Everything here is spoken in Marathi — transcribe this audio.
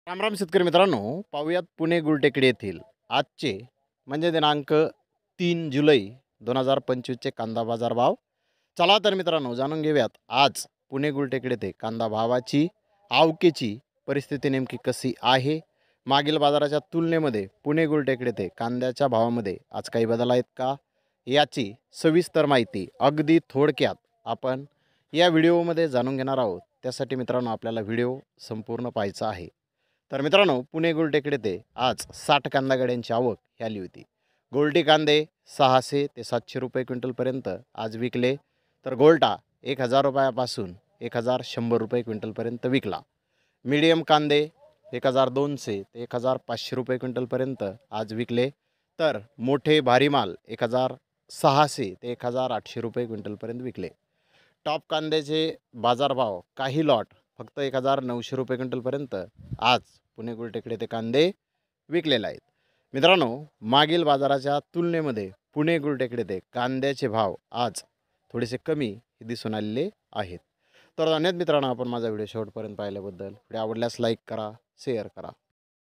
रामराम शेतकरी मित्रांनो, पाहूयात पुणे गुलटेकडी येथील आजचे म्हणजे दिनांक 3 जुलै 2025चे कांदा बाजार भाव. चला तर मित्रांनो, जाणून घेऊयात आज पुणे गुलटेकडी येथे कांदा भावाची आवकेची परिस्थिती नेमकी कशी आहे. मागील बाजाराच्या तुलनेमध्ये पुणे गुलटेकडी येथे कांद्याच्या भावामध्ये आज काही बदल आहेत का, याची सविस्तर माहिती अगदी थोडक्यात आपण या व्हिडिओमध्ये जाणून घेणार आहोत. त्यासाठी मित्रांनो, आपल्याला व्हिडिओ संपूर्ण पाहायचा आहे. तर मित्रांनो, पुणे गुलटेकडी येथे आज 60 कांदा गाड्यांची आवक ही आली होती. गोल्टी कांदे 600 ते 700 रुपये क्विंटलपर्यंत आज विकले. तर गोल्टा 1000 रुपयापासून 1100 रुपये क्विंटलपर्यंत विकला. मीडियम कांदे 1200 ते 1500 रुपये क्विंटलपर्यंत आज विकले. तर मोठे भारी माल 1600 ते 1800 रुपये क्विंटलपर्यंत विकले. टॉप कांद्याचे बाजारभाव काही लॉट फक्त 1900 रुपये क्विंटलपर्यंत आज पुणे गुलटेकडी येथे कांदे विकलेले आहेत. मित्रांनो, मागील बाजाराच्या तुलनेमध्ये पुणे गुलटेकडी येथे कांद्याचे भाव आज थोडेसे कमी दिसून आलेले आहेत. तर धन्यवाद मित्रांनो, आपण माझा व्हिडिओ शेवटपर्यंत पाहिल्याबद्दल. व्हिडिओ आवडल्यास लाईक करा, शेअर करा.